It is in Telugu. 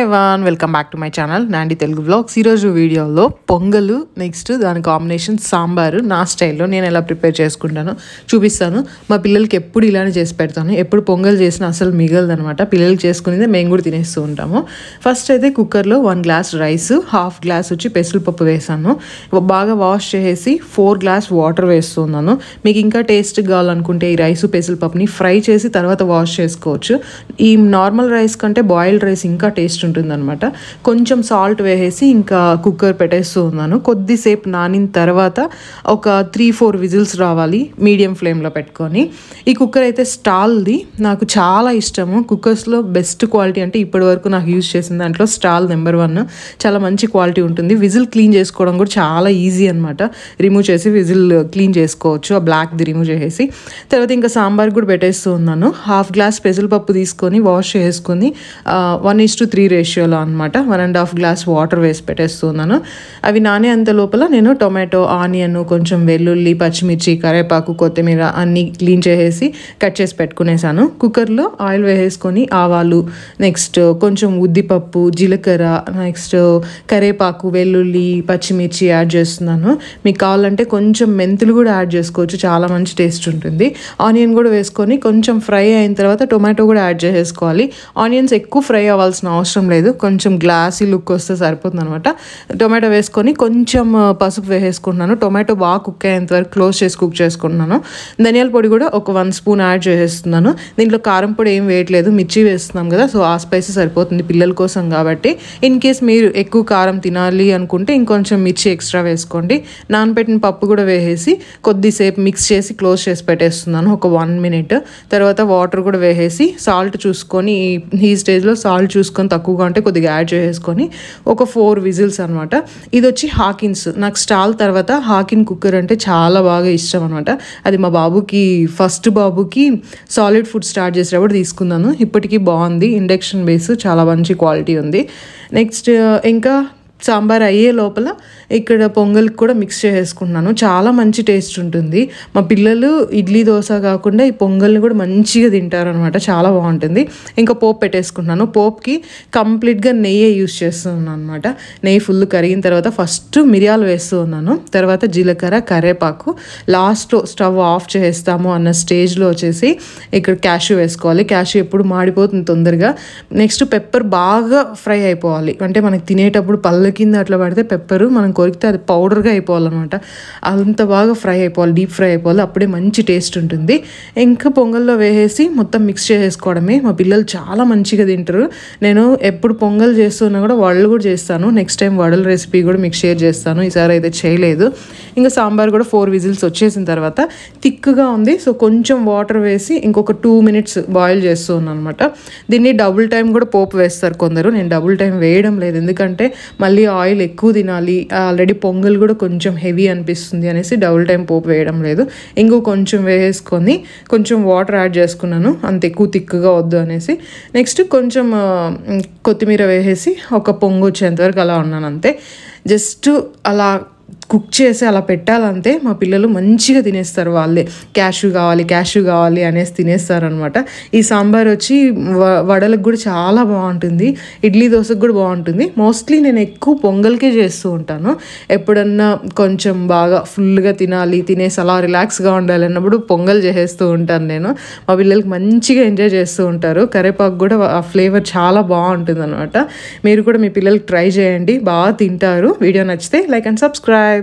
everyone, welcome back to my channel Nandi Telugu Vlogs. ఈరోజు వీడియోలో పొంగలు నెక్స్ట్ దాని కాంబినేషన్ సాంబారు నా స్టైల్లో నేను ఎలా ప్రిపేర్ చేసుకుంటానో చూపిస్తాను. మా పిల్లలకి ఎప్పుడు ఇలానే చేసి పెడతాను. ఎప్పుడు పొంగల్ చేసినా అసలు మిగలదనమాట. పిల్లలకి చేసుకునేదే మేము కూడా తినేస్తూ ఉంటాము. ఫస్ట్ అయితే కుక్కర్లో 1 గ్లాస్ రైస్, హాఫ్ గ్లాస్ వచ్చి పెసరపప్పు వేసాను. బాగా వాష్ చేసి 4 గ్లాస్ వాటర్ వేస్తున్నాను. మీకు ఇంకా టేస్ట్ కావాలనుకుంటే ఈ రైస్ పెసరపప్పుని ఫ్రై చేసి తర్వాత వాష్ చేసుకోవచ్చు. ఈ నార్మల్ రైస్ కంటే బాయిల్డ్ రైస్ ఇంకా టేస్ట్ ఉంటుందన్నమాట. కొంచెం సాల్ట్ వేసేసి ఇంకా కుక్కర్ పెట్టేస్తూ ఉన్నాను. కొద్దిసేపు నానిన తర్వాత ఒక 3-4 విజిల్స్ రావాలి మీడియం ఫ్లేమ్లో పెట్టుకొని. ఈ కుక్కర్ అయితే స్టాల్ది, నాకు చాలా ఇష్టము. కుక్కర్స్లో బెస్ట్ క్వాలిటీ అంటే ఇప్పటివరకు నాకు యూజ్ చేసిన దాంట్లో స్టాల్ నెంబర్ 1. చాలా మంచి క్వాలిటీ ఉంటుంది. విజిల్ క్లీన్ చేసుకోవడం కూడా చాలా ఈజీ అనమాట. రిమూవ్ చేసి విజిల్ క్లీన్ చేసుకోవచ్చు, ఆ బ్లాక్ది రిమూవ్ చేసేసి. తర్వాత ఇంకా సాంబార్ కూడా పెట్టేస్తూ ఉన్నాను. హాఫ్ గ్లాస్ పెసరపప్పు తీసుకొని వాష్ చేసుకొని 1:3 రేషియోలో అనమాట 1.5 గ్లాస్ వాటర్ వేసి పెట్టేస్తున్నాను. అవి నానే అంత లోపల నేను టొమాటో, ఆనియన్, కొంచెం వెల్లుల్లి, పచ్చిమిర్చి, కరివేపాకు, కొత్తిమీర అన్నీ క్లీన్ చేసేసి కట్ చేసి పెట్టుకునేసాను. కుక్కర్లో ఆయిల్ వేసేసుకొని ఆవాలు, నెక్స్ట్ కొంచెం ఉద్దిపప్పు, జీలకర్ర, నెక్స్ట్ కరివేపాకు, వెల్లుల్లి, పచ్చిమిర్చి యాడ్ చేస్తున్నాను. మీకు కావాలంటే కొంచెం మెంతులు కూడా యాడ్ చేసుకోవచ్చు, చాలా మంచి టేస్ట్ ఉంటుంది. ఆనియన్ కూడా వేసుకొని కొంచెం ఫ్రై అయిన తర్వాత టొమాటో కూడా యాడ్ చేసేసుకోవాలి. ఆనియన్స్ ఎక్కువ ఫ్రై అవ్వాల్సిన అవసరం లేదు, కొంచెం గ్లాసీ లుక్ వస్తే సరిపోతుంది అనమాట. టొమాటో వేసుకొని కొంచెం పసుపు వేసేసుకుంటున్నాను. టొమాటో బాగా కుక్ అయ్యేంత వరకు క్లోజ్ చేసి కుక్ చేసుకుంటున్నాను. ధనియాల పొడి కూడా ఒక 1 స్పూన్ యాడ్ చేసేస్తున్నాను. దీంట్లో కారం పొడి ఏం వేయట్లేదు, మిర్చి వేస్తున్నాం కదా, సో ఆ స్పైసీ సరిపోతుంది పిల్లల కోసం కాబట్టి. ఇన్ కేస్ మీరు ఎక్కువ కారం తినాలి అనుకుంటే ఇంకొంచెం మిర్చి ఎక్స్ట్రా వేసుకోండి. నానబెట్టిన పప్పు కూడా వేసేసి కొద్దిసేపు మిక్స్ చేసి క్లోజ్ చేసి పెట్టేస్తున్నాను ఒక 1 మినిట్. తర్వాత వాటర్ కూడా వేసేసి సాల్ట్ చూసుకొని, ఈ స్టేజ్లో సాల్ట్ చూసుకొని తక్కువగా ఉంటే కొద్దిగా యాడ్ చేసుకొని ఒక 4 విజిల్స్ అనమాట. ఇది వచ్చి హాకిన్స్. నాకు స్టాల్ తర్వాత హాకిన్ కుక్కర్ అంటే చాలా బాగా ఇష్టం అనమాట. అది మా బాబుకి, ఫస్ట్ బాబుకి సాలిడ్ ఫుడ్ స్టార్ట్ చేసేటప్పుడు తీసుకున్నాను. ఇప్పటికీ బాగుంది, ఇండక్షన్ బేస్ చాలా మంచి క్వాలిటీ ఉంది. నెక్స్ట్ ఇంకా సాంబార్ అయ్యే లోపల ఇక్కడ పొంగల్కి కూడా మిక్స్ చేసేసుకుంటున్నాను. చాలా మంచి టేస్ట్ ఉంటుంది. మా పిల్లలు ఇడ్లీ, దోశ కాకుండా ఈ పొంగల్ని కూడా మంచిగా తింటారనమాట, చాలా బాగుంటుంది. ఇంకా పోపు పెట్టేసుకుంటున్నాను. పోపుకి కంప్లీట్గా నెయ్యి యూస్ చేస్తున్నాను అనమాట. నెయ్యి ఫుల్ కరిగిన తర్వాత ఫస్ట్ మిరియాలు వేస్తూ ఉన్నాను, తర్వాత జీలకర్ర, కరివేపాకు. లాస్ట్లో స్టవ్ ఆఫ్ చేస్తాము అన్న స్టేజ్లో వచ్చేసి ఇక్కడ క్యాష్యూ వేసుకోవాలి. క్యాష్యూ ఎప్పుడు మాడిపోతుంది తొందరగా. నెక్స్ట్ పెప్పర్ బాగా ఫ్రై అయిపోవాలి, అంటే మనకి తినేటప్పుడు పళ్ళ కింద అట్లా పడితే పెప్పరు మనం కొరికితే అది పౌడర్గా అయిపోవాలన్నమాట. అంత బాగా ఫ్రై అయిపోవాలి, డీప్ ఫ్రై అయిపోవాలి, అప్పుడే మంచి టేస్ట్ ఉంటుంది. ఇంకా పొంగల్లో వేసేసి మొత్తం మిక్స్ చేసేసుకోవడమే. మా పిల్లలు చాలా మంచిగా తింటారు. నేను ఎప్పుడు పొంగల్ చేస్తున్నా కూడా వడలు కూడా చేస్తాను. నెక్స్ట్ టైం వడల రెసిపీ కూడా మీకు షేర్ చేస్తాను, ఈసారి అయితే చేయలేదు. ఇంకా సాంబార్ కూడా 4 విజిల్స్ వచ్చేసిన తర్వాత థిక్గా ఉంది, సో కొంచెం వాటర్ వేసి ఇంకొక 2 మినిట్స్ బాయిల్ చేస్తున్నాను అనమాట. దీన్ని డబుల్ టైం కూడా పోపు వేస్తారు కొందరు. నేను డబుల్ టైం వేయడం లేదు, ఎందుకంటే మళ్ళీ ఆయిల్ ఎక్కువ తినాలి, ఆల్రెడీ పొంగల్ కూడా కొంచెం హెవీ అనిపిస్తుంది అనేసి డబుల్ టైం పోపు వేయడం లేదు. ఇంకో కొంచెం వేసుకొని కొంచెం వాటర్ యాడ్ చేసుకున్నాను, అంత ఎక్కువ థిక్గా వద్దు అనేసి. నెక్స్ట్ కొంచెం కొత్తిమీర వేసేసి ఒక పొంగు వచ్చేంతవరకు అలా ఉన్నాను అంతే. జస్ట్ అలా కుక్ చేసి అలా పెట్టాలంతే. మా పిల్లలు మంచిగా తినేస్తారు, వాళ్ళే క్యాష్యూ కావాలి అనేసి తినేస్తారనమాట. ఈ సాంబార్ వచ్చి వడలకు కూడా చాలా బాగుంటుంది, ఇడ్లీ, దోశకు కూడా బాగుంటుంది. మోస్ట్లీ నేను ఎక్కువ పొంగల్కే చేస్తూ ఉంటాను. ఎప్పుడన్నా కొంచెం బాగా ఫుల్గా తినేసి అలా రిలాక్స్గా ఉండాలి అన్నప్పుడు పొంగల్ చేసేస్తూ ఉంటాను నేను. మా పిల్లలకి మంచిగా ఎంజాయ్ చేస్తూ ఉంటారు. కరివేపాకు కూడా ఆ ఫ్లేవర్ చాలా బాగుంటుంది అనమాట. మీరు కూడా మీ పిల్లలకి ట్రై చేయండి, బాగా తింటారు. వీడియో నచ్చితే లైక్ అండ్ సబ్స్క్రైబ్.